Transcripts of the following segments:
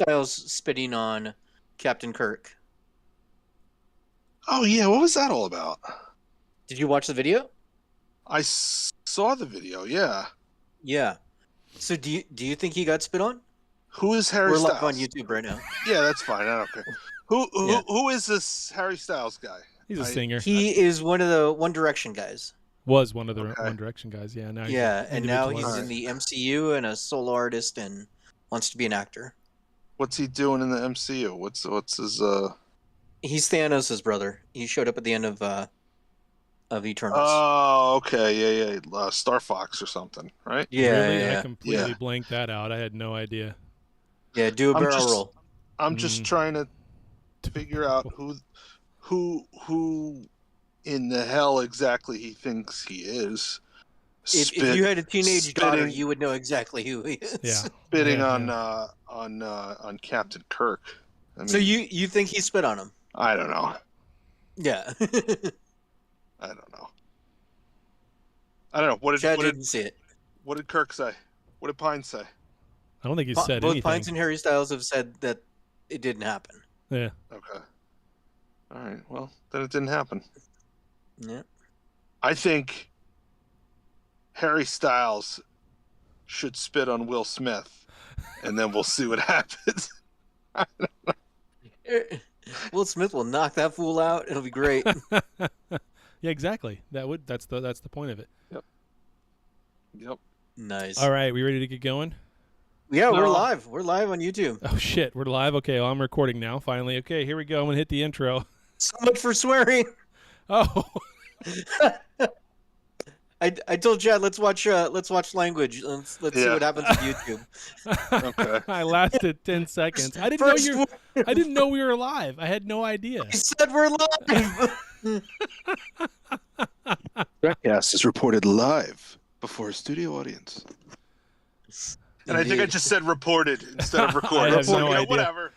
Styles spitting on Captain Kirk. Oh yeah, what was that all about? Did you watch the video? I saw the video. Yeah. Yeah. So do you think he got spit on? Who is Harry We're Styles? live on YouTube right now. Yeah, that's fine. I don't care. Who is this Harry Styles guy? He's a singer. He is one of the One Direction guys. Was one of the One Direction guys. Yeah. Now he's in the MCU and a solo artist and wants to be an actor. What's he doing in the MCU? What's his He's Thanos' brother. He showed up at the end of Eternals. Oh, okay, yeah. Star Fox or something, right? Yeah, really? yeah. I completely blanked that out. I had no idea. Yeah, do a barrel roll. I'm just trying to figure out who in the hell exactly he thinks he is. If you had a teenage daughter, you would know exactly who he is. Yeah. Spitting on Captain Kirk. I mean, so you think he spit on him? I don't know. Yeah. I don't know. What did Chad didn't see it. What did Kirk say? What did Pine say? I don't think he said both anything. Pines and Harry Styles have said that it didn't happen. Yeah. Okay. All right. Well, then it didn't happen. Yeah. I think Harry Styles should spit on Will Smith, and then we'll see what happens. I don't know. Will Smith will knock that fool out. It'll be great. Yeah, exactly. That's the point of it. Yep. Nice. All right, we ready to get going? Yeah, we're live. We're live on YouTube. Oh shit, we're live. Okay, well, I'm recording now. Finally. Okay, here we go. I'm gonna hit the intro. So much for swearing. Oh. I told Chad let's watch language. Let's see what happens with YouTube. Okay. I lasted 10 seconds. I didn't know we were live. I had no idea. He said we're live. Trekcast is reported live before a studio audience. And I think I just said reported instead of recorded. I have no idea. Whatever.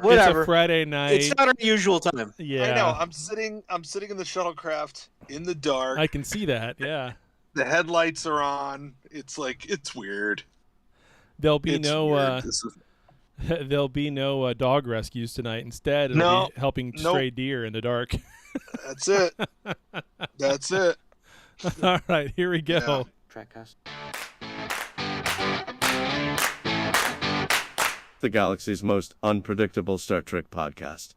It's a Friday night. It's not our usual time. Yeah. I know. I'm sitting in the shuttlecraft in the dark. I can see that. Yeah. The headlights are on. It's weird. There'll be It's there'll be no dog rescues tonight. Instead, it'll be helping stray deer in the dark. That's it. That's it. All right, here we go. Yeah. Trekcast. The galaxy's most unpredictable Star Trek podcast.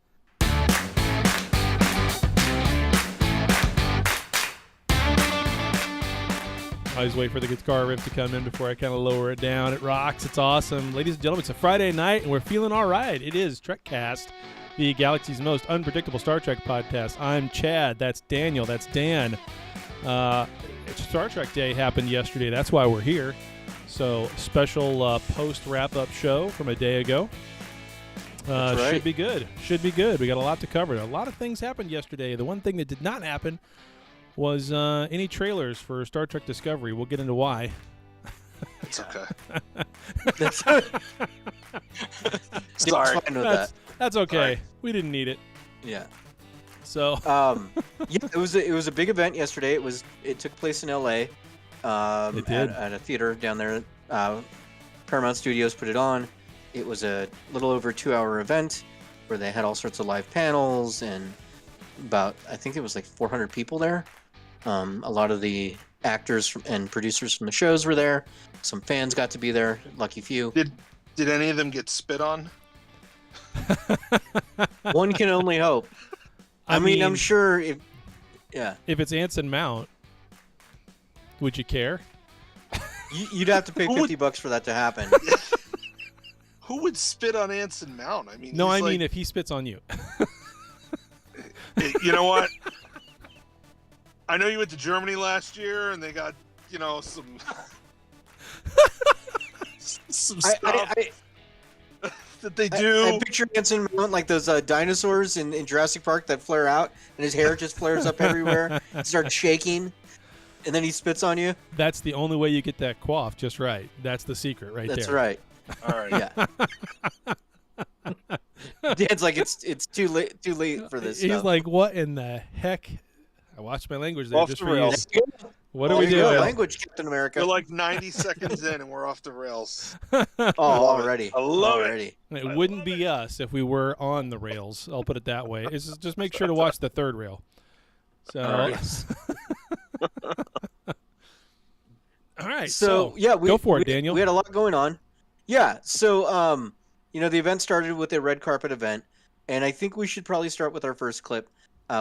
I always wait for the guitar riff to come in before I kind of lower it down. It rocks. It's awesome. Ladies and gentlemen, it's a Friday night, and we're feeling all right. It is Trekcast, the galaxy's most unpredictable Star Trek podcast. I'm Chad. That's Daniel. That's Dan. Star Trek Day happened yesterday. That's why we're here. So, special post-wrap-up show from a day ago. That's right. Should be good. Should be good. We got a lot to cover. A lot of things happened yesterday. The one thing that did not happen was any trailers for Star Trek Discovery. We'll get into why. It's okay. Sorry. Fine with that. That's okay. Sorry. We didn't need it. Yeah. So. Yeah, it was a big event yesterday. It took place in LA. It did. At a theater down there. Paramount Studios put it on. It was a little over 2-hour event where they had all sorts of live panels and I think it was like 400 people there. A lot of the actors and producers from the shows were there. Some fans got to be there. Lucky few. Did any of them get spit on? One can only hope. I mean, I'm sure if it's Anson Mount, would you care? You'd have to pay $50 for that to happen. Who would spit on Anson Mount? I mean, no, mean if he spits on you. You know what? I know you went to Germany last year, and they got some stuff that they do. I picture Anson Mount like those dinosaurs in Jurassic Park that flare out, and his hair just flares up everywhere, and starts shaking, and then he spits on you. That's the only way you get that quaff just right. That's the secret right That's there. right. All right. Yeah. Dan's like it's too late for this. He's stuff. like, what in the heck? I watched my language there Off just the for rails. you. What are Oh, we There you go, doing? language, Captain America. We're like 90 seconds in and we're off the rails. Oh, love it. already. I love it. already. It wouldn't be us if we were on the rails. I'll put it that way. It's just make sure to watch the third rail. So, All right. Yes. all right. So yeah, go for it, Daniel. We had a lot going on. Yeah. So the event started with a red carpet event, and I think we should probably start with our first clip.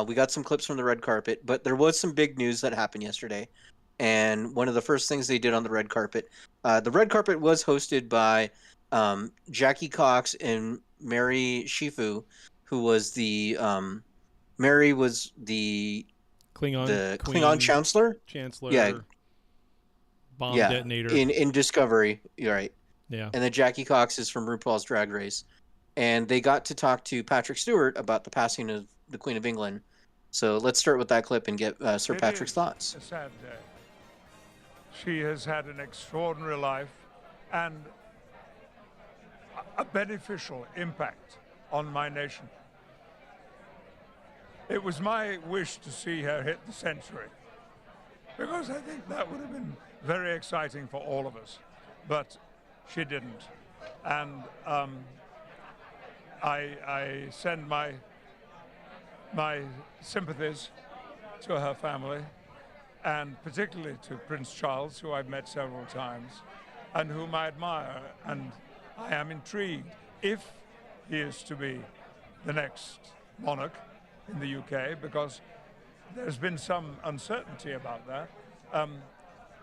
We got some clips from the red carpet, but there was some big news that happened yesterday. And one of the first things they did on the red carpet was hosted by Jackie Cox and Mary Shifu, who was the Mary was the Klingon Chancellor. Yeah. Bomb detonator. in Discovery. You're right. Yeah. And then Jackie Cox is from RuPaul's Drag Race. And they got to talk to Patrick Stewart about the passing of the Queen of England. So let's start with that clip and get Sir Patrick's thoughts. A sad day. She has had an extraordinary life and a beneficial impact on my nation. It was my wish to see her hit the century, because I think that would have been very exciting for all of us, but she didn't. And I send my sympathies to her family, and particularly to Prince Charles, who I've met several times, and whom I admire, and I am intrigued if he is to be the next monarch in the UK, because there's been some uncertainty about that.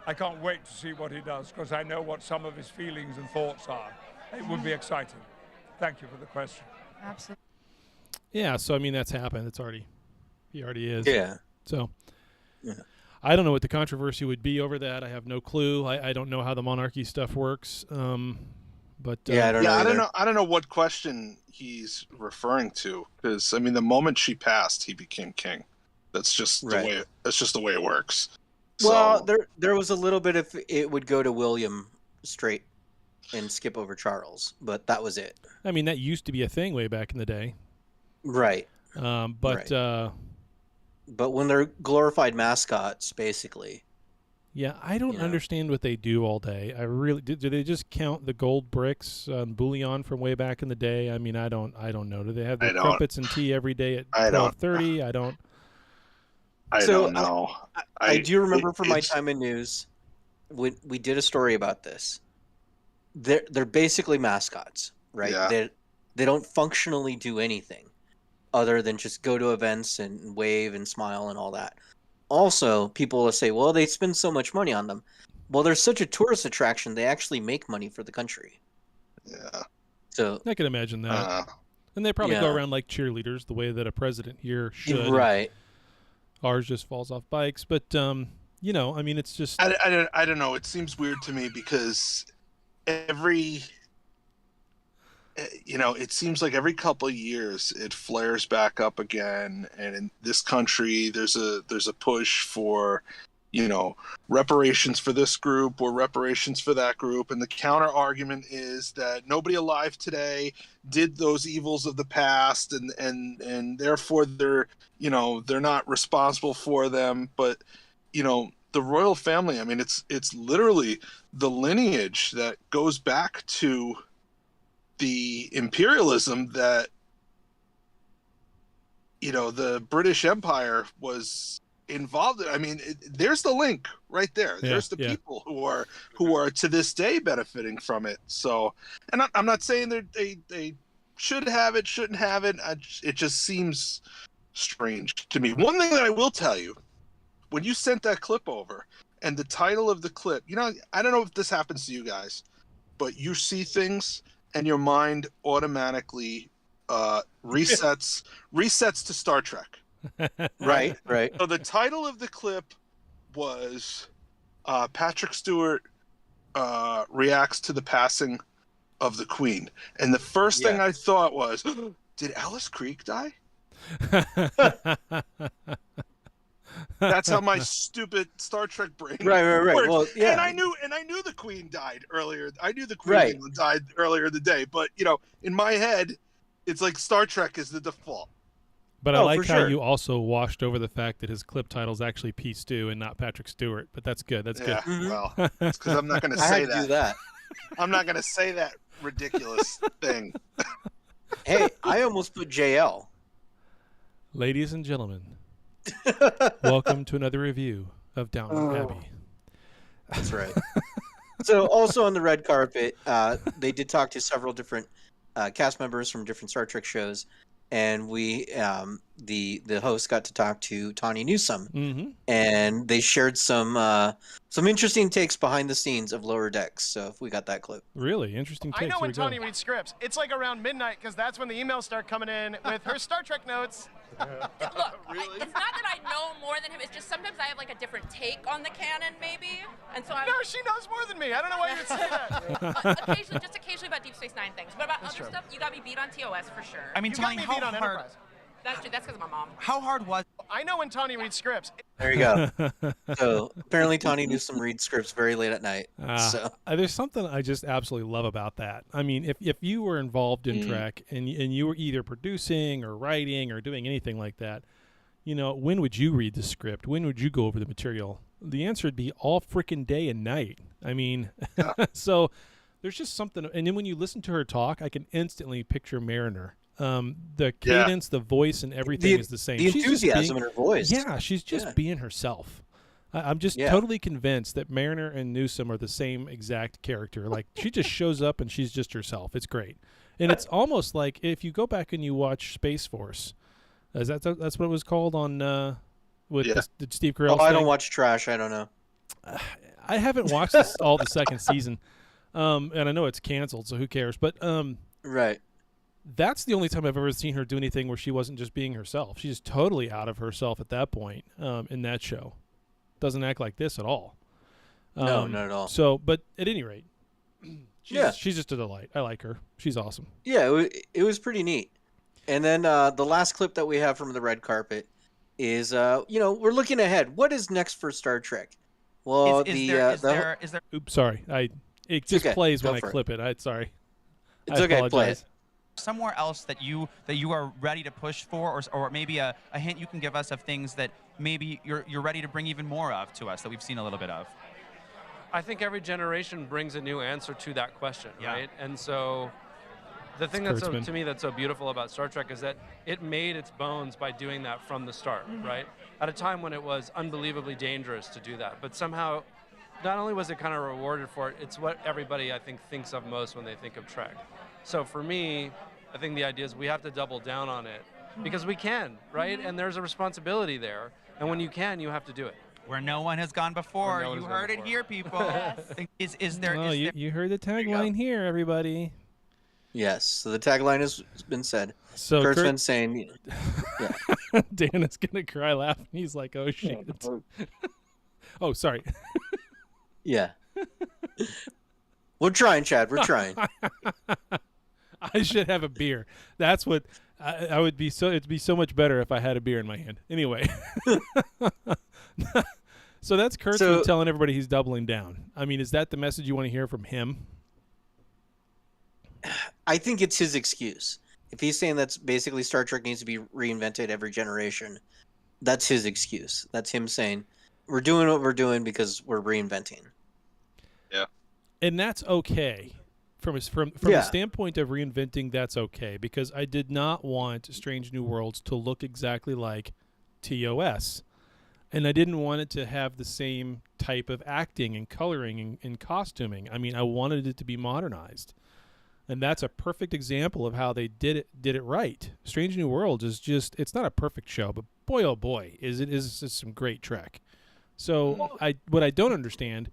I can't wait to see what he does, because I know what some of his feelings and thoughts are. It would be exciting. Thank you for the question. Absolutely. Yeah. So I mean, that's happened. He already is. Yeah. So. Yeah. I don't know what the controversy would be over that. I have no clue. I don't know how the monarchy stuff works. But Yeah, I don't know. I don't either. know. I don't know what question he's referring to, because I mean, the moment she passed, he became king. That's just the Right. way. That's just the way it works. Well, So, there was a little bit if it would go to William straight and skip over Charles, but that was it. I mean, that used to be a thing way back in the day. Right. But Right. But when they're glorified mascots, basically. yeah, I don't Yeah. understand what they do all day. I really do. They just count the gold bricks on bullion from way back in the day? I mean, I don't know. Do they have their I don't- crumpets and tea every day at I don't- 12:30? I don't. I So, don't know. I do remember from my it's- time in news when we did a story about this. They're basically mascots, right? Yeah. They don't functionally do anything other than just go to events and wave and smile and all that. Also, people will say, well, they spend so much money on them. Well, they're such a tourist attraction, they actually make money for the country. Yeah. So, I can imagine that. Uh, And they probably go yeah. around like cheerleaders, the way that a president here should. right. Ours just falls off bikes, but I mean, it's just. I don't know. It seems weird to me because it seems like every couple of years it flares back up again, and in this country there's a push for reparations for this group or reparations for that group, and the counter argument is that nobody alive today did those evils of the past, and therefore they're not responsible for them. But the royal family, I mean, it's literally the lineage that goes back to the imperialism that the British Empire was involved in. I mean, there's the link right there. Yeah, There's the yeah. people who are to this day benefiting from it. So, and I'm not saying they should have it, shouldn't have it. It just seems strange to me. One thing that I will tell you, when you sent that clip over and the title of the clip, I don't know if this happens to you guys, but you see things and your mind automatically resets to Star Trek. Right. So the title of the clip was Patrick Stewart reacts to the passing of the Queen. And the first thing I thought was, did Alice Creek die? That's how my stupid Star Trek brain Right. works. Well, yeah. And I knew the Queen died earlier. I knew the Queen died earlier in the day. But in my head, it's like Star Trek is the default. But I Oh, like for how sure. you also washed over the fact that his clip title is actually P. Stew and not Patrick Stewart. But that's good. That's Yeah, good. well, it's because I'm not going to I say had to do that. I'm not going to say that ridiculous thing. Hey, I almost put JL. Ladies and gentlemen, welcome to another review of Downton Abbey. That's right. So also on the red carpet, they did talk to several different cast members from different Star Trek shows, and we the host got to talk to Tawny Newsome, Mm-hmm. and they shared some interesting takes behind the scenes of Lower Decks. So if we got that clip. Really interesting takes. I know Here when we go. Tawny reads scripts. It's like around midnight because that's when the emails start coming in with her Star Trek notes. Look, it's not that I know more than him. It's just sometimes I have like a different take on the canon, maybe, and so No, she knows more than me. I don't know why you'd say that. occasionally about Deep Space Nine things, but about other stuff, you got me beat on TOS for sure. I mean, You got Tawny, me how beat on hard? Enterprise. That's because of my mom. How hard was? I know when Tawny reads scripts. There you go. So apparently Tawny Newsome reads scripts very late at night. So There's something I just absolutely love about that. I mean, if you were involved in Trek and you were either producing or writing or doing anything like that, you know, when would you read the script? When would you go over the material? The answer would be all freaking day and night. I mean, so there's just something. And then when you listen to her talk, I can instantly picture Mariner. The cadence, the voice, and everything is the same. The She's just enthusiasm in her voice. Yeah, she's just being herself. I'm just totally convinced that Mariner and Newsome are the same exact character. Like, she just shows up and she's just herself. It's great. And it's almost like if you go back and you watch Space Force, that's what it was called on with the Steve Carell. Oh, I don't watch trash. I don't know. I haven't watched all the second season, and I know it's canceled, so who cares? But Right. that's the only time I've ever seen her do anything where she wasn't just being herself. She's totally out of herself at that point in that show. Doesn't act like this at all. No, not at all. So, but at any rate, Yeah. she's just a delight. I like her. She's awesome. Yeah, it was pretty neat. And then the last clip that we have from the red carpet is, we're looking ahead. What is next for Star Trek? Well, Is there? Oops, sorry. It just okay. plays when Go I for it. clip it. Sorry. It's I okay. Play apologize. it. Somewhere else that you are ready to push for, or maybe a hint you can give us of things that maybe you're ready to bring even more of to us that we've seen a little bit of? I think every generation brings a new answer to that question, Yeah. right? And so the thing It's that's Kurtzman. to me that's so beautiful about Star Trek is that it made its bones by doing that from the start, right? At a time when it was unbelievably dangerous to do that, but somehow not only was it kind of rewarded for it, it's what everybody I think thinks of most when they think of Trek. So for me, I think the idea is we have to double down on it because we can, right? And there's a responsibility there, and when you can, you have to do it. Where no one has gone before. Where no one You has gone heard it before. here, people. Is there? Oh, you heard the tagline here, everybody. Yes. So the tagline has been said. So Kurtzman saying, Dan is gonna cry laughing. He's like, "Oh shit!" Oh, sorry. yeah. We're trying, Chad. We're trying. I should have a beer. That's what I would be. So it'd be so much better if I had a beer in my hand. Anyway, so that's Kurtzman telling everybody he's doubling down. I mean, is that the message you want to hear from him? I think it's his excuse. If he's saying that's basically Star Trek needs to be reinvented every generation, that's his excuse. That's him saying we're doing what we're doing because we're reinventing. Yeah. And that's okay. From the standpoint of reinventing, that's okay, because I did not want Strange New Worlds to look exactly like TOS. And I didn't want it to have the same type of acting and coloring and costuming. I mean, I wanted it to be modernized. And that's a perfect example of how they did it right. Strange New Worlds is just, it's not a perfect show, but boy, oh boy, is some great Trek. So what I don't understand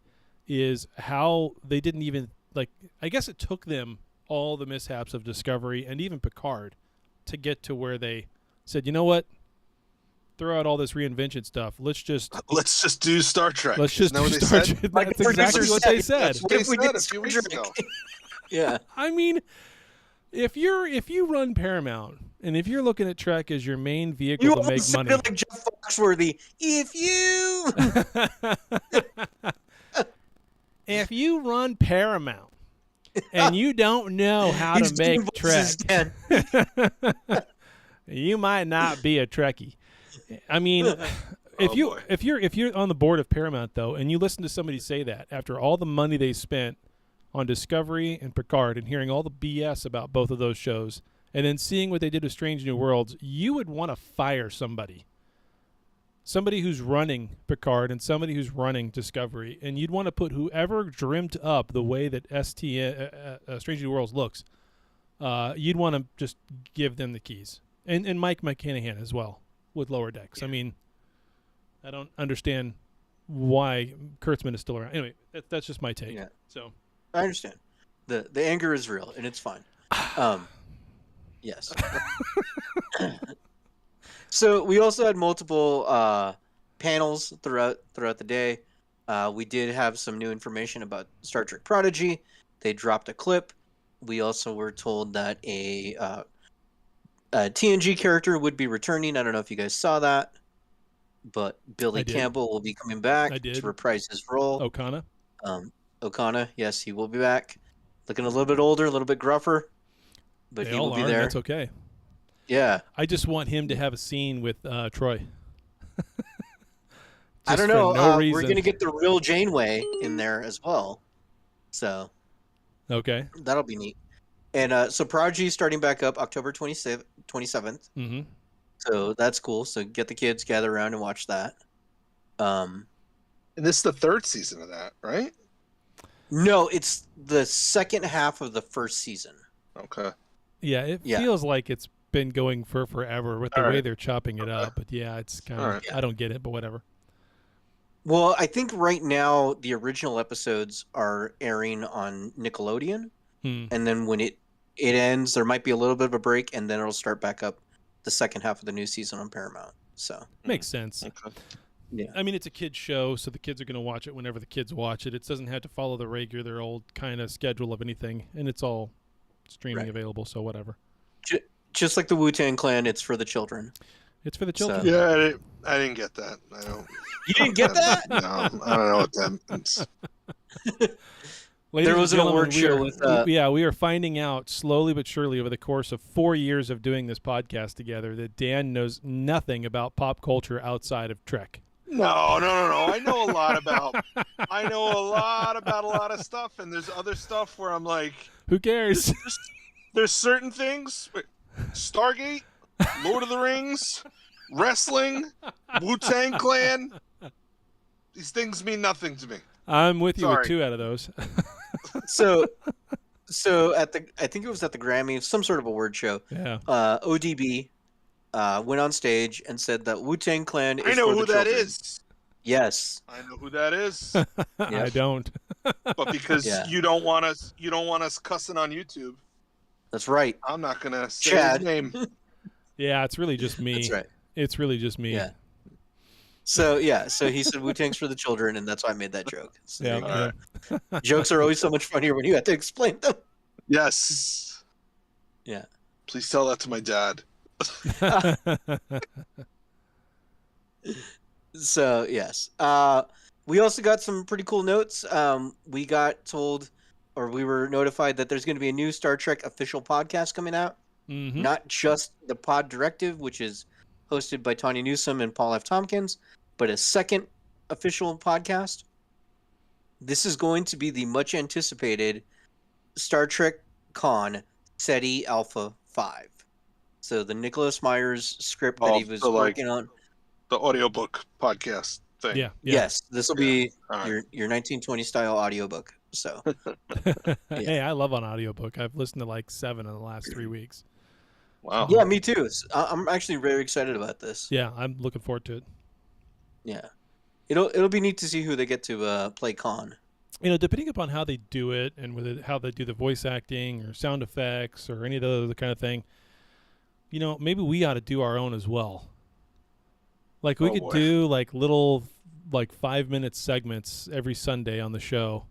is how they didn't even, like, I guess it took them all the mishaps of Discovery and even Picard to get to where they said, you know what? Throw out all this reinvention stuff. Let's just do Star Trek. Let's just Isn't that do what they Star said? Trek. Like That's the exactly producer what they said. said. That's what they If we said did a few weeks Star Trek. ago. Yeah. I mean, if you run Paramount and if you're looking at Trek as your main vehicle You to make almost money, sounded like Jeff Foxworthy. if you run Paramount and you don't know how to He's make doing Trek, voices again. you might not be a Trekkie. I mean, if you're on the board of Paramount though, and you listen to somebody say that after all the money they spent on Discovery and Picard, and hearing all the BS about both of those shows, and then seeing what they did with Strange New Worlds, you would want to fire somebody who's running Picard and somebody who's running Discovery, and you'd want to put whoever dreamt up the way that Strange New Worlds looks. You'd want to just give them the keys, and Mike McCanahan as well with Lower Decks. I mean, I don't understand why Kurtzman is still around. Anyway, that's just my take. Yeah. So I understand. The anger is real, and it's fine. Yes. So we also had multiple panels throughout the day. We did have some new information about Star Trek Prodigy. They dropped a clip. We also were told that a TNG character would be returning. I don't know if you guys saw that, but Billy Campbell will be coming back to reprise his role. Okana, yes, he will be back. Looking a little bit older, a little bit gruffer, but he will be there. That's okay. Yeah. I just want him to have a scene with Troy. I don't know. We're going to get the real Janeway in there as well. So. Okay. That'll be neat. And so Prodigy starting back up October 27th. Mm-hmm. So that's cool. So get the kids, gather around and watch that. And this is the third season of that, right? No, it's the second half of the first season. Okay. Yeah, it feels like it's been going for forever with the way they're chopping it up. But yeah, it's kind of, I don't get it, but whatever. Well, I think right now the original episodes are airing on Nickelodeon. And then when it ends, there might be a little bit of a break, and then it'll start back up the second half of the new season on Paramount. So makes sense. Okay. Yeah. I mean, it's a kid's show, so the kids are going to watch it whenever the kids watch it. It doesn't have to follow the regular old kind of schedule of anything, and it's all streaming available, so whatever. Just like the Wu-Tang Clan, it's for the children. It's for the children. So. Yeah, I didn't get that. I don't. You didn't get that? No, I don't know what that means. There was an award show with. We are finding out slowly but surely over the course of 4 years of doing this podcast together that Dan knows nothing about pop culture outside of Trek. No. I know a lot about a lot of stuff, and there's other stuff where I'm like, who cares? There's certain things. Stargate, Lord of the Rings, wrestling, Wu-Tang Clan. These things mean nothing to me. I'm with you with 2 out of those. So I think it was at the Grammy, some sort of award show. Yeah. ODB went on stage and said that Wu-Tang Clan is I know for who the that children. is. Yes. I know who that is. I don't. But because you don't want us cussing on YouTube. That's right. I'm not gonna say Chad. his name. Yeah, it's really just me. That's right. It's really just me. Yeah. So he said Wu-Tang's for the children, and that's why I made that joke. So yeah. Jokes are always so much funnier when you have to explain them. Yes. Yeah. Please tell that to my dad. So yes. We also got some pretty cool notes. We got told, or we were notified that there's going to be a new Star Trek official podcast coming out. Mm-hmm. Not just the Pod Directive, which is hosted by Tanya Newsom and Paul F. Tompkins, but a second official podcast. This is going to be the much anticipated Star Trek Con SETI Alpha 5. So the Nicholas Myers script that he was working on. The audiobook podcast thing. Yeah. Yes, this will be your 1920 style audiobook. So Hey, I love an audiobook. I've listened to like 7 in the last 3 weeks. Wow. Yeah, me too. I'm actually very excited about this. Yeah, I'm looking forward to it. Yeah. It'll be neat to see who they get to play Khan. You know, depending upon how they do it and with how they do the voice acting or sound effects or any of the other kind of thing, you know, maybe we ought to do our own as well. Like we could do like little 5-minute segments every Sunday on the show,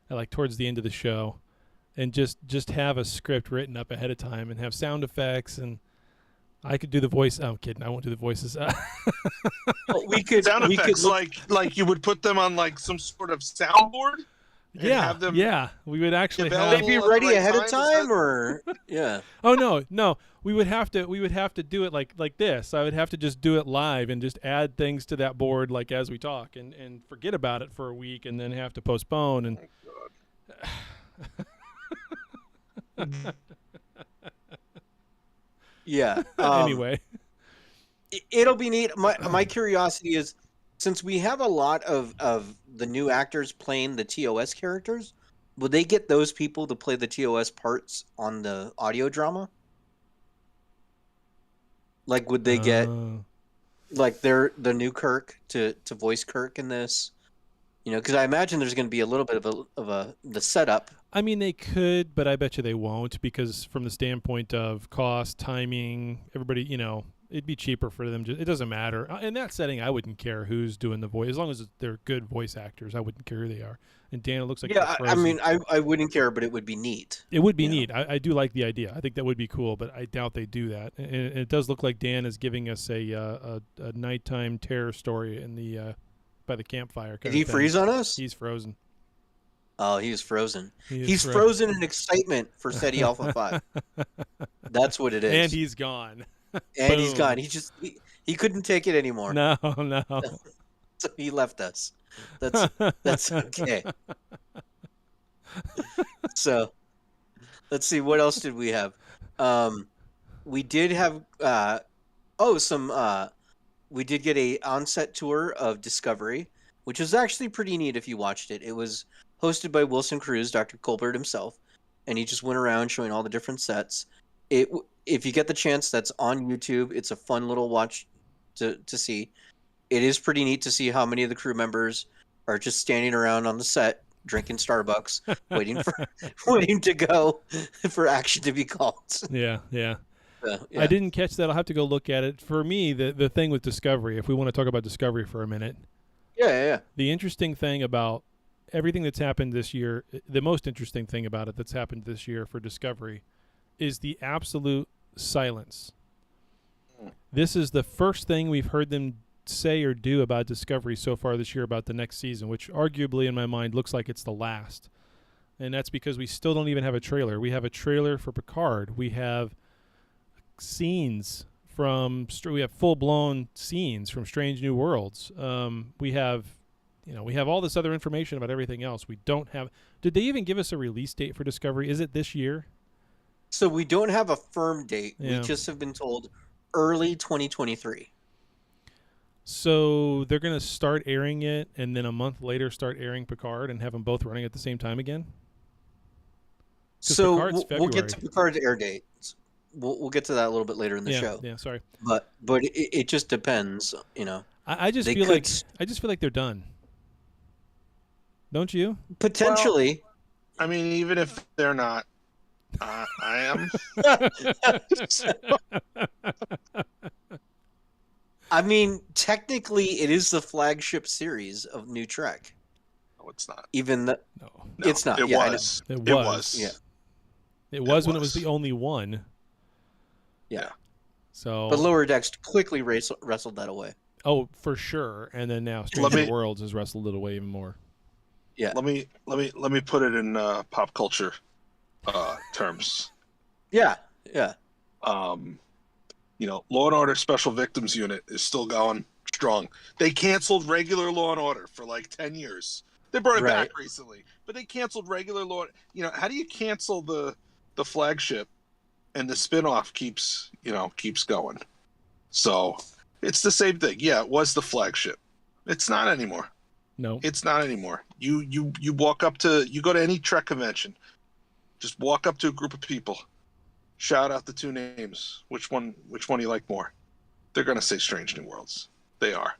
like towards the end of the show, and just have a script written up ahead of time and have sound effects, and I could do the voice. I'm kidding. I won't do the voices. We could sound effects like you would put them on like some sort of soundboard. and Yeah, have them we would actually available have. Would they be at the ready right ahead of Is time, that- or yeah? Oh no, we would have to do it like this. I would have to just do it live and just add things to that board like as we talk, and forget about it for a week, and then have to postpone and. Yeah. Anyway, It'll be neat. My curiosity is, since we have a lot of the new actors playing the TOS characters, will they get those people to play the TOS parts on the audio drama? Like, would they get like the new Kirk to voice Kirk in this? You know, because I imagine there's going to be a little bit of the setup. I mean, they could, but I bet you they won't, because from the standpoint of cost, timing, everybody, it'd be cheaper for them. It doesn't matter. In that setting, I wouldn't care who's doing the voice. As long as they're good voice actors, I wouldn't care who they are. And Dan, it looks like Yeah, you're I frozen. mean, I wouldn't care, but it would be neat. It would be neat. I do like the idea. I think that would be cool, but I doubt they do that. And it does look like Dan is giving us a nighttime terror story in the by the campfire. Did he freeze on us? He's frozen. Oh, he's frozen. He is He's frozen in excitement for SETI Alpha 5. That's what it is. And he's gone. And he's Boom. gone. He couldn't take it anymore. No. So he left us. That's okay. So let's see, what else did we have? We did have we did get a on-set tour of Discovery, which is actually pretty neat if you watched it. It was hosted by Wilson Cruz, Dr. Colbert himself, and he just went around showing all the different sets. If you get the chance, that's on YouTube. It's a fun little watch to see. It is pretty neat to see how many of the crew members are just standing around on the set drinking Starbucks, waiting to go for action to be called. Yeah. Yeah. I didn't catch that. I'll have to go look at it. For me, the thing with Discovery, if we want to talk about Discovery for a minute. Yeah. The interesting thing about everything that's happened this year, the most interesting thing about it that's happened this year for Discovery is the absolute silence. This is the first thing we've heard them say or do about Discovery so far this year about the next season, which arguably in my mind looks like it's the last. And that's because we still don't even have a trailer. We have a trailer for Picard. We have scenes we have full-blown scenes from Strange New Worlds. We have all this other information about everything else. We don't have. Did they even give us a release date for Discovery? Is it this year? So we don't have a firm date. Yeah. We just have been told early 2023. So they're going to start airing it, and then a month later start airing Picard and have them both running at the same time again? So Picard's we'll get to February. Picard's air dates. We'll get to that a little bit later in the show. Yeah, sorry. But it just depends, I just They feel could like they're done. Don't you? potentially. I mean, even if they're not, I am. I mean, technically, it is the flagship series of New Trek. No, it's not. Even the No. it's not. It Yeah, I know. was. It It was. was. Yeah. It was when it was. was the only one. Yeah. So But Lower Decks quickly wrestled that away. Oh, for sure. And then now Stranger me- Worlds has wrestled it away even more. Yeah. Let me put it in pop culture terms. Yeah. Law and Order Special Victims Unit is still going strong. They canceled regular Law and Order for like 10 years. They brought it back recently, but they canceled regular Law. How do you cancel the flagship and the spinoff keeps going? So it's the same thing. Yeah, it was the flagship. It's not anymore. No. It's not anymore. You go to any Trek convention, just walk up to a group of people, shout out the two names. Which one do you like more? They're gonna say Strange New Worlds. They are.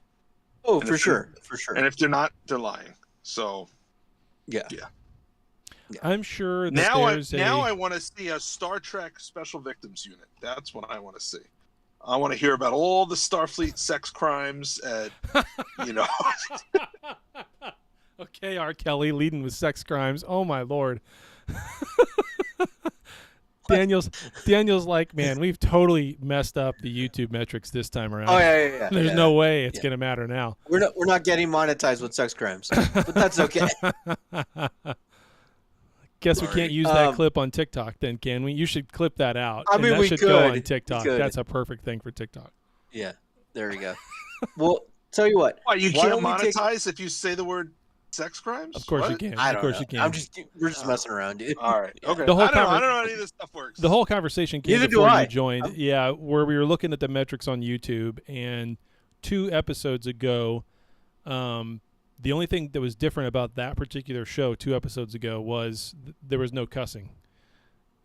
Oh, And for if sure. And if they're not, they're lying. So Yeah. I'm sure that now there's I want to see a Star Trek Special Victims Unit. That's what I want to see. I want to hear about all the Starfleet sex crimes at Okay, R. Kelly leading with sex crimes. Oh my lord. Daniel's like, man, we've totally messed up the YouTube metrics this time around. Oh yeah. There's no way it's gonna matter now. We're not getting monetized with sex crimes, but that's okay. Guess we can't use that clip on TikTok then, can we? You should clip that out. I mean, that we should could. go on TikTok. We could. That's a perfect thing for TikTok. Yeah, there we go. Well, tell you what. Why you why can't don't we monetize if you say the word sex crimes? Of course What? you can. I Of don't course know. you can. We're just messing around, dude. All right. Okay. The whole I don't know how any of this stuff works. The whole conversation came Neither do before I. you joined. Yeah, where we were looking at the metrics on YouTube, and 2 episodes ago, the only thing that was different about that particular show 2 episodes ago was there was no cussing.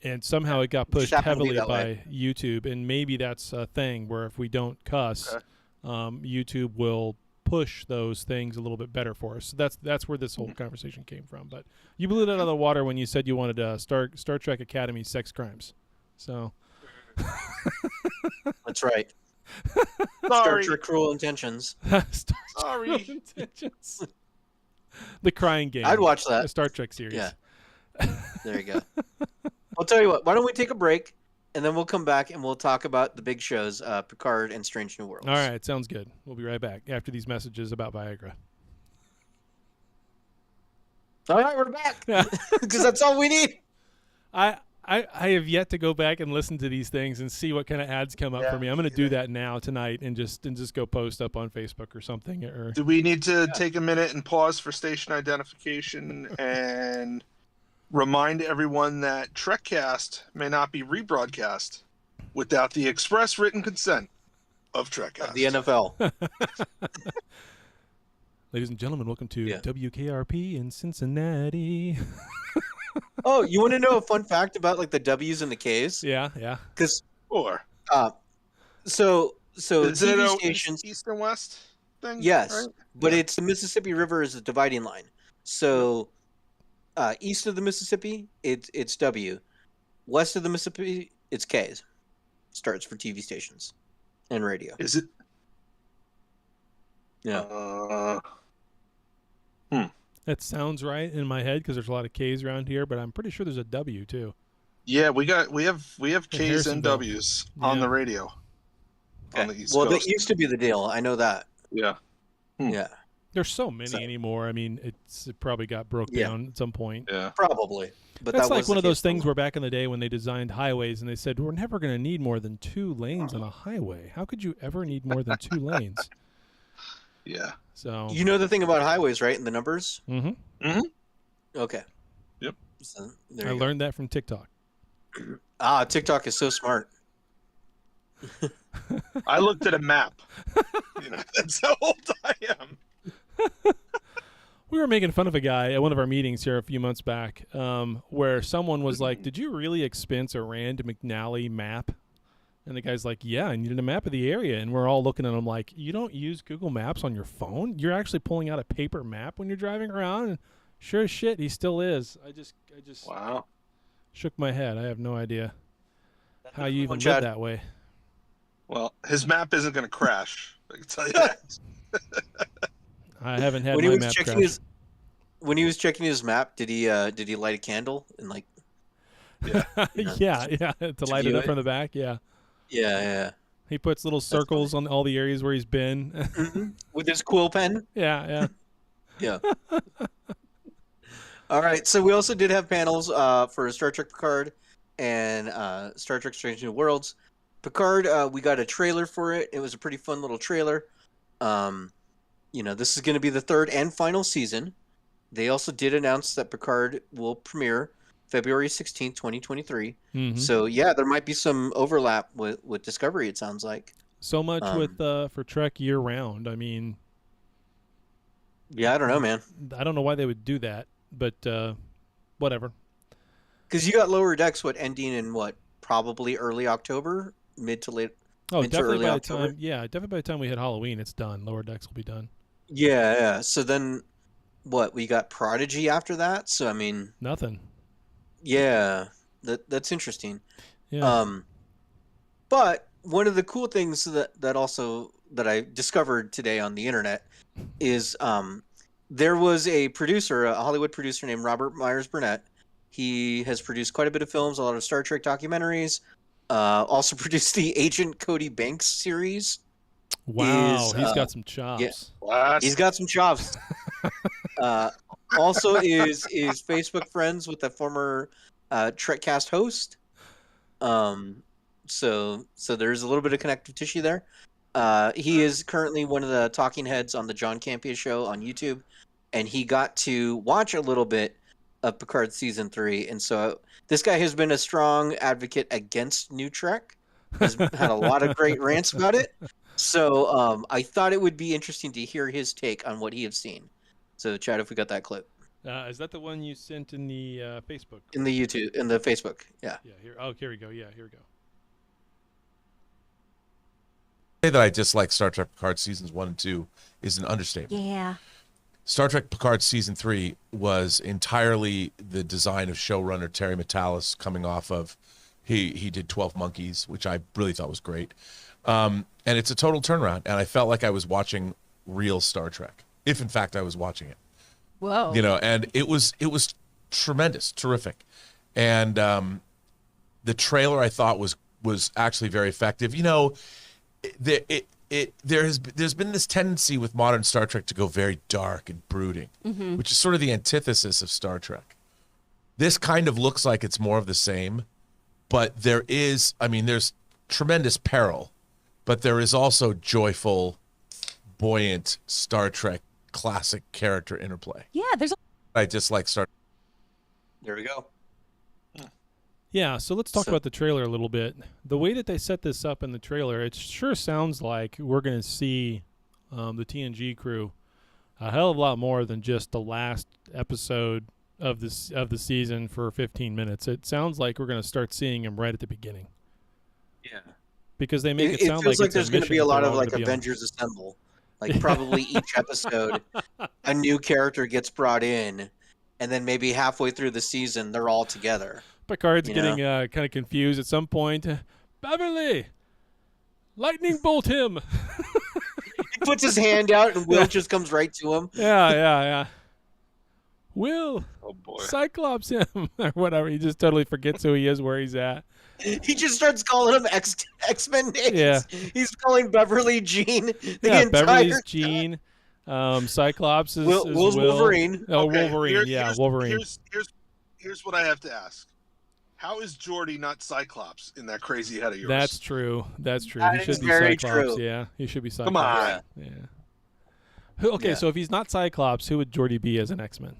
And somehow it got pushed heavily by YouTube, and maybe that's a thing where if we don't cuss, YouTube will push those things a little bit better for us. So that's where this whole conversation came from. But you blew it out of the water when you said you wanted Star Trek Academy sex crimes. So That's right. Star Sorry. Trek Cruel Intentions. Sorry. Intentions. The Crying Game. I'd watch that. A Star Trek series. Yeah. There you go. I'll tell you what. Why don't we take a break, and then we'll come back and we'll talk about the big shows, Picard and Strange New Worlds. All right, sounds good. We'll be right back after these messages about Viagra. All right, we're back because that's all we need. I have yet to go back and listen to these things and see what kind of ads come up for me. I'm going to do that now tonight and just go post up on Facebook or something. Or Do we need to take a minute and pause for station identification and remind everyone that Trekcast may not be rebroadcast without the express written consent of Trekcast. The NFL. Ladies and gentlemen, welcome to WKRP in Cincinnati. Oh, you want to know a fun fact about like the W's and the K's? Yeah. Because so is it TV an stations, east and west thing? yes, right? but it's the Mississippi River is the dividing line. So east of the Mississippi, it's W. West of the Mississippi, it's K's. Starts for TV stations and radio. Is it? Yeah. That sounds right in my head because there's a lot of K's around here, but I'm pretty sure there's a W too. Yeah, we have K's and Harrisonville. W's on the radio on the East Well, Coast. that used to be the deal. I know that. Yeah. Yeah. There's so many anymore. I mean, it probably got broke down at some point. Yeah. Probably. But that's that like was one the of those case for a things while. where back in the day when they designed highways and they said, we're never going to need more than 2 lanes on a highway. How could you ever need more than 2 lanes? Yeah. So You know the thing about highways, right? And the numbers? Mm-hmm. Okay. Yep. So, there I you go. learned that from TikTok. TikTok is so smart. I looked at a map. That's how old I am. We were making fun of a guy at one of our meetings here a few months back where someone was like, did you really expense a Rand McNally map? And the guy's like, yeah, I needed a map of the area. And we're all looking at him like, you don't use Google Maps on your phone? You're actually pulling out a paper map when you're driving around? And sure as shit, he still is. I just Wow. shook my head. I have no idea how you even Chad. live that way. Well, his map isn't going to crash. I can tell you that. I haven't had when my he was map checking crash. when he was checking his map, did he light a candle and like yeah, to light it view up it? from the back, yeah. Yeah. He puts little circles on all the areas where he's been. With his quill pen? Yeah. Yeah. All right, so we also did have panels for Star Trek Picard and Star Trek Strange New Worlds. Picard, we got a trailer for it. It was a pretty fun little trailer. This is going to be the 3rd and final season. They also did announce that Picard will premiere February 16th, 2023. Mm-hmm. So, yeah, there might be some overlap with Discovery, it sounds like. So much with for Trek year round. I mean, yeah, I don't know, man. I don't know why they would do that, but whatever. Because you got Lower Decks, ending in probably early October, mid to late. Oh, mid to definitely early by October. the time. Yeah, definitely by the time we hit Halloween, it's done. Lower Decks will be done. Yeah. So then, we got Prodigy after that. So I mean, nothing. Yeah, that's interesting. Yeah. But one of the cool things that I discovered today on the internet is there was a producer, a Hollywood producer named Robert Myers Burnett. He has produced quite a bit of films, a lot of Star Trek documentaries. Also produced the Agent Cody Banks series. Wow, he's got some chops. Yeah, What? he's got some chops. Also is Facebook friends with a former Trekcast host. So there's a little bit of connective tissue there. He is currently one of the talking heads on the John Campea show on YouTube, and he got to watch a little bit of Picard season 3, and so this guy has been a strong advocate against New Trek. Has had a lot of great rants about it. So I thought it would be interesting to hear his take on what he has seen. So, Chad, if we got that clip. Is that the one you sent in the Facebook? In the YouTube, in the Facebook, yeah. Yeah, here. Oh, here we go. Yeah, here we go. Say that I dislike Star Trek Picard seasons 1 and 2 is an understatement. Yeah. Star Trek Picard season 3 was entirely the design of showrunner Terry Matalas, coming off of he did 12 Monkeys, which I really thought was great. And it's a total turnaround, and I felt like I was watching real Star Trek, if in fact I was watching it. Whoa. You know, and it was tremendous, terrific. And the trailer I thought was actually very effective. You know, there's been this tendency with modern Star Trek to go very dark and brooding, which is sort of the antithesis of Star Trek. This kind of looks like it's more of the same, but there's tremendous peril, but there is also joyful, buoyant Star Trek classic character interplay. Yeah, I just like Star. There we go. Yeah, so let's talk about the trailer a little bit. The way that they set this up in the trailer, it sure sounds like we're going to see the TNG crew a hell of a lot more than just the last episode of the season for 15 minutes. It sounds like we're going to start seeing them right at the beginning. Yeah. Because they make it sound feels like it's there's going to be a lot of like Avengers Assemble. Like probably each episode, a new character gets brought in, and then maybe halfway through the season, they're all together. Picard's getting kind of confused at some point. Beverly, lightning bolt him. He puts his hand out, and Will just comes right to him. Yeah. Will, Oh boy. Cyclops him, or whatever. He just totally forgets who he is, where he's at. He just starts calling him X-Men names. Yeah. He's calling Beverly Jean the entire Beverly's time. Jean. Cyclops is Will's Will. Wolverine. Oh, Okay, Wolverine. Wolverine. Here's what I have to ask. How is Geordi not Cyclops in that crazy head of yours? That's true. That he should is be very Cyclops. true. Yeah, he should be Cyclops. Come on. Yeah. Okay, so if he's not Cyclops, who would Geordi be as an X-Men?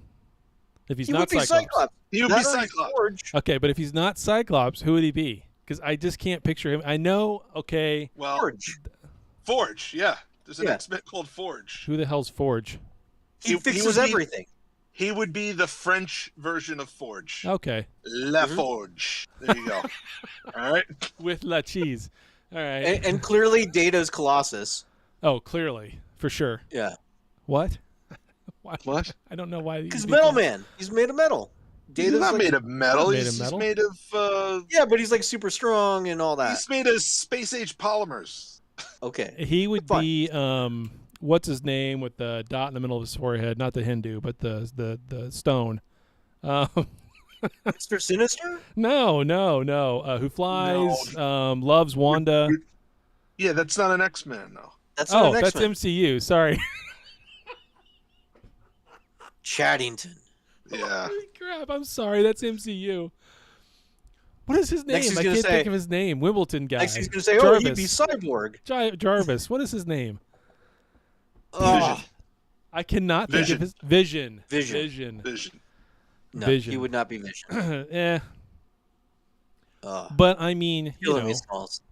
If he's He not would be Cyclops. He would be Cyclops. Forge. Okay, but if he's not Cyclops, who would he be? Because I just can't picture him. I know. Okay. Well, Forge. Forge. Yeah. There's an Yeah. X-Men called Forge. Who the hell's Forge? He fixes would be- everything. He would be the French version of Forge. Okay. La Forge. There you go. All right. With La Cheese. All right. And clearly Data's Colossus. Oh, clearly, for sure. Yeah. What? Why? What? I don't know why. Because Metal Man. He's made of metal. He's Data's not like, made of metal. Made of He's metal? made of. Yeah, but he's like super strong and all that. He's made of space age polymers. Okay. He would Fine. be what's his name with the dot in the middle of his forehead? Not the Hindu, but the stone. Mr. Sinister? No. Who flies? Loves Wanda. Yeah, that's not an X-Man, though. That's not an that's X-Men. MCU. Sorry. Chaddington. Yeah. Holy crap! I'm sorry. That's MCU. What is his name? Next he's I gonna can't say- think of his name. Wimbledon guy. Next he's going to say, oh, Jarvis. he'd be Cyborg. Jarvis. What is his name? Oh, I cannot think Vision. of his Vision. Vision. no, Vision. he would not be Vision. Yeah. Oh, But I mean, you killing know, me, Smalls.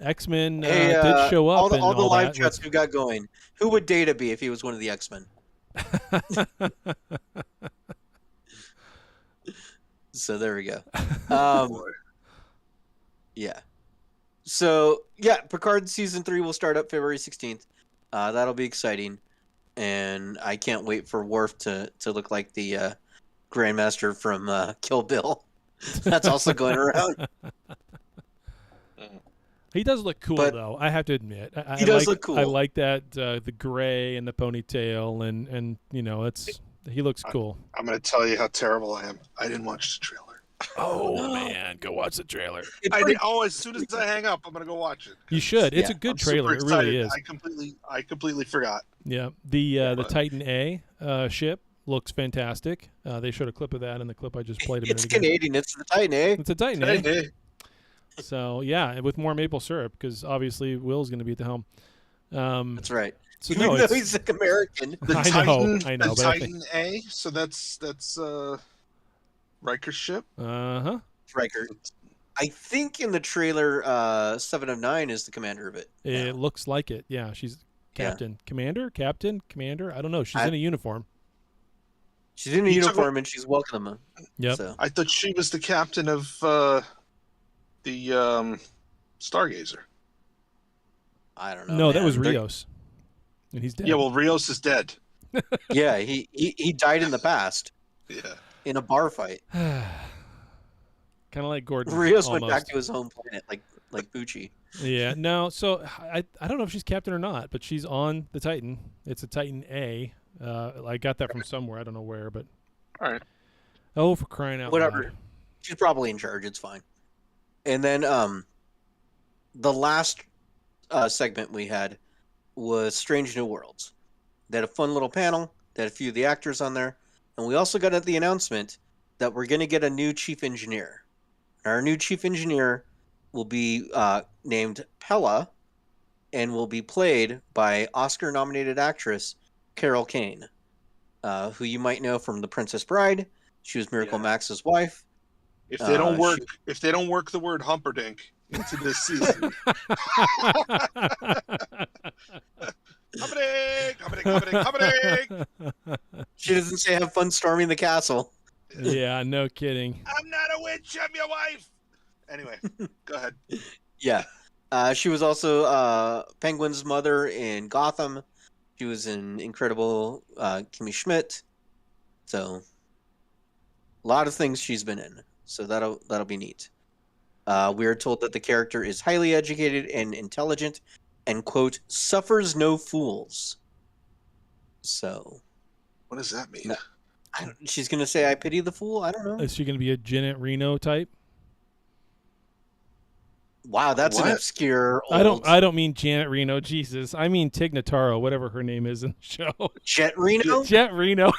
X-Men Hey, did show up. all the, and all the live that. chats we got going. Who would Data be if he was one of the X-Men? So there we go. Yeah. So yeah, Picard season 3 will start up February 16th. That'll be exciting, and I can't wait for Worf to look like the Grandmaster from Kill Bill. That's also going around. He does look cool, But- though. I have to admit, He does like, look cool. I like that the gray and the ponytail, and you know, it's He looks cool. I'm going to tell you how terrible I am. I didn't watch the trailer. Oh man, go watch the trailer. As soon as I hang up, I'm going to go watch it. You should. It's a good I'm trailer. It super really excited. is. I completely forgot. Yeah. The Titan A ship looks fantastic. They showed a clip of that in the clip I just played a minute ago. It's Canadian. It's the Titan A. It's a Titan A. So yeah, with more maple syrup, because obviously Will's going to be at the helm. That's right. So Even though he's like American. I know. The Titan A. So that's Riker's ship. Riker. I think in the trailer, 7 of 9 is the commander of it. It looks like it. Yeah, she's captain, commander. I don't know. She's in a uniform. She's in a uniform and she's welcoming them. Yep. So. I thought she was the captain of the Stargazer. I don't know. No, that was Rios, and he's dead. Yeah, well, Rios is dead. Yeah, he died in the past. Yeah. In a bar fight. Kind of like Gordon. Rios almost. went back to his home planet, like Bucci. Yeah, no. So I don't know if she's captain or not, but she's on the Titan. It's a Titan A. I got that from somewhere. I don't know where, but. All right. Oh, for crying out Whatever. loud. She's probably in charge. It's fine. And then the last segment we had was Strange New Worlds. They had a fun little panel. They had a few of the actors on there. And we also got the announcement that we're going to get a new chief engineer. Our new chief engineer will be named Pella and will be played by Oscar-nominated actress Carol Kane, who you might know from The Princess Bride. She was Miracle Max's wife. If they don't work the word Humperdinck into this season. Humperdinck. She doesn't say have fun storming the castle. Yeah, no kidding. I'm not a witch, I'm your wife. Anyway, go ahead. Yeah. She was also Penguin's mother in Gotham. She was in Incredible Kimmy Schmidt. So a lot of things she's been in. So that'll be neat. We are told that the character is highly educated and intelligent and, quote, suffers no fools. So what does that mean? She's going to say, I pity the fool? I don't know. Is she going to be a Janet Reno type? Wow, that's an obscure old... I don't mean Janet Reno, Jesus. I mean Tig Notaro, whatever her name is in the show. Jet Reno? Jet Reno.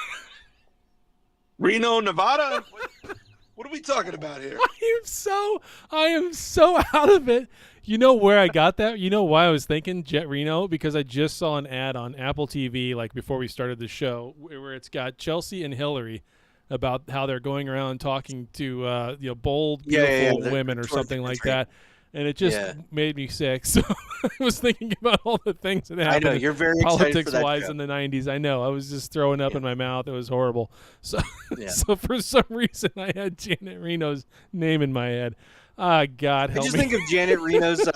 Reno, Nevada? What are we talking about here? I am so out of it. You know where I got that? You know why I was thinking Jet Reno? Because I just saw an ad on Apple TV like before we started the show where it's got Chelsea and Hillary about how they're going around talking to bold, beautiful women or something like that. And it just made me sick. So I was thinking about all the things that happened. I know, you're very excited for that politics-wise show. in the 90s. I know. I was just throwing up in my mouth. It was horrible. So, so for some reason, I had Janet Reno's name in my head. God help me. I just think of Janet Reno's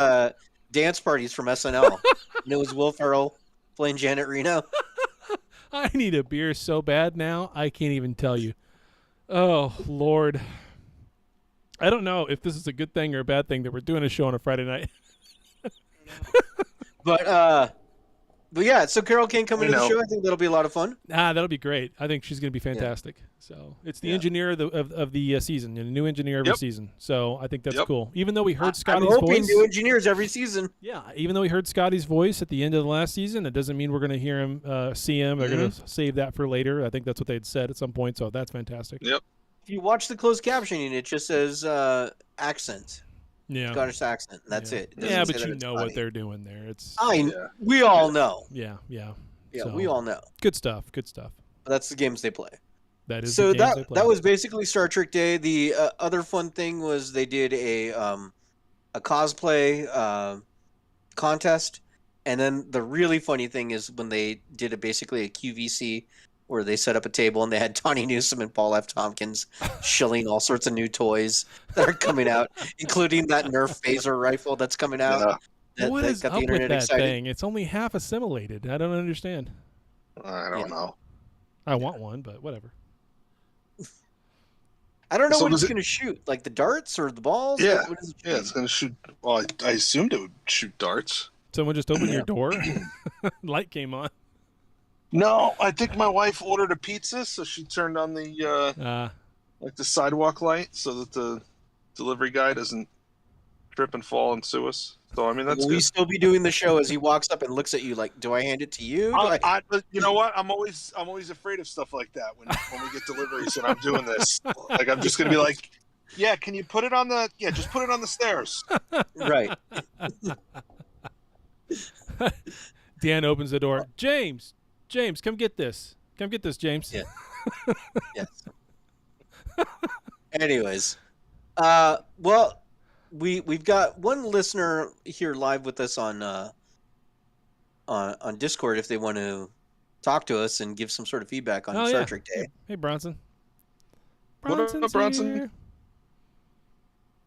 dance parties from SNL. And it was Will Ferrell playing Janet Reno. I need a beer so bad now, I can't even tell you. Oh, Lord. I don't know if this is a good thing or a bad thing that we're doing a show on a Friday night. But yeah, so Carol Kane coming to the show. I think that'll be a lot of fun. That'll be great. I think she's going to be fantastic. Yeah. So it's the engineer of the season, and a new engineer every season. So I think that's cool. Even though we heard Scotty's voice. I'm hoping new engineers every season. Yeah, even though we heard Scotty's voice at the end of the last season, it doesn't mean we're going to hear him, see him. They're going to save that for later. I think that's what they'd said at some point. So that's fantastic. Yep. If you watch the closed captioning, it just says accent. Yeah. Scottish accent. That's it. Yeah, but you know what they're doing there. It's we all know. Yeah. Yeah, so, we all know. Good stuff. But that's the games they play. That is so the games they play. That was basically Star Trek Day. The other fun thing was they did a cosplay contest, and then the really funny thing is when they did basically a QVC where they set up a table and they had Tawny Newsome and Paul F. Tompkins shilling all sorts of new toys that are coming out, including that Nerf phaser rifle that's coming out. What is up with that thing? It's only half assimilated. I don't understand. I don't know. I want one, but whatever. I don't know what it's going to shoot, like the darts or the balls? Yeah, what is it it's going to shoot. Well, I assumed it would shoot darts. Someone just opened your door. Light came on. No, I think my wife ordered a pizza, so she turned on the the sidewalk light so that the delivery guy doesn't trip and fall and sue us. So I mean that's Will good. we still be doing the show as he walks up and looks at you like, do I hand it to you? You know what? I'm always afraid of stuff like that when we get deliveries and I'm doing this. Like I'm just gonna be like, yeah, can you put it on the just put it on the stairs. Right. Dan opens the door. James, come get this. Come get this, James. Yeah. Yes. Anyways, well, we've got one listener here live with us on Discord if they want to talk to us and give some sort of feedback on Star Trek Day. Hey, Bronson. What up, Bronson? Here.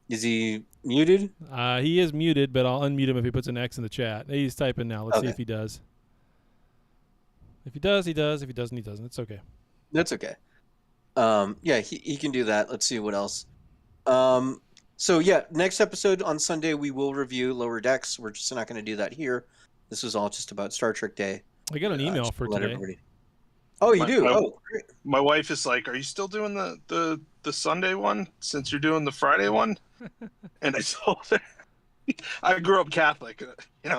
Is he muted? He is muted, but I'll unmute him if he puts an X in the chat. He's typing now. Let's see if he does. If he does, he does. If he doesn't, he doesn't. It's okay. That's okay. Yeah, he can do that. Let's see what else. So yeah, next episode on Sunday we will review Lower Decks. We're just not going to do that here. This is all just about Star Trek Day. I got an email for today. Oh, you do? Oh, great. My wife is like, "Are you still doing the Sunday one since you're doing the Friday one?" And I told her, I grew up Catholic,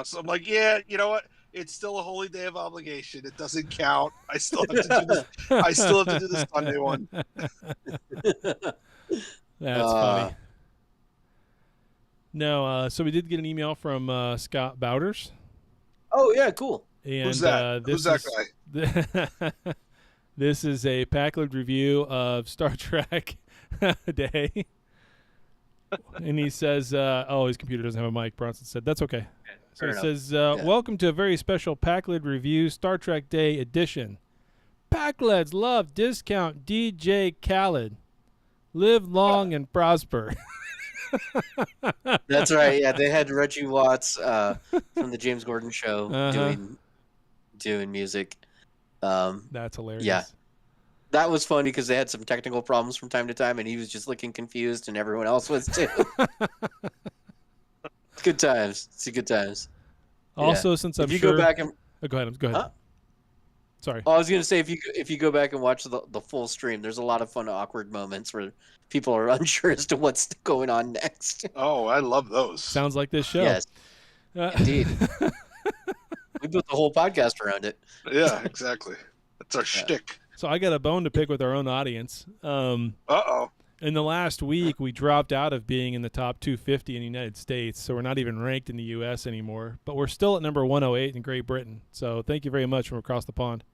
so I'm like, yeah, you know what? It's still a holy day of obligation. It doesn't count. I still have to do this. I still have to do the Sunday one. That's funny. No, so we did get an email from Scott Bowders. Oh yeah, cool. And, who's that? Who's that guy? This is a Packard review of Star Trek Day. And he says, his computer doesn't have a mic, Bronson said. That's okay. So he says, welcome to a very special Packard review, Star Trek Day edition. Packleds love discount DJ Khaled. Live long and prosper. That's right. Yeah, they had Reggie Watts from the James Gordon Show doing music. That's hilarious. Yeah, that was funny because they had some technical problems from time to time, and he was just looking confused, and everyone else was too. It's good times. It's good times. Also, since I'm go back and go ahead. Huh? Sorry. Oh, I was gonna say if you go back and watch the full stream, there's a lot of fun, awkward moments where people are unsure as to what's going on next. Oh, I love those. Sounds like this show. Yes, indeed. We built the whole podcast around it. Yeah, exactly. That's our shtick. So I got a bone to pick with our own audience. Uh-oh. In the last week, we dropped out of being in the top 250 in the United States, so we're not even ranked in the U.S. anymore. But we're still at number 108 in Great Britain. So thank you very much from across the pond.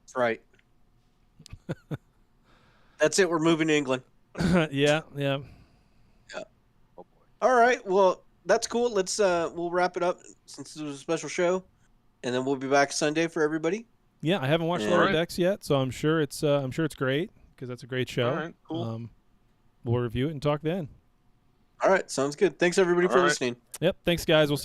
That's right. That's it. We're moving to England. Yeah. Oh boy. All right. Well, that's cool. Let's we'll wrap it up since this was a special show, and then we'll be back Sunday for everybody. Yeah, I haven't watched Lower Decks yet, so I'm sure it's great because that's a great show. All right, cool. We'll review it and talk then. All right, sounds good. Thanks everybody for listening. Yep. Thanks, guys. We'll see you.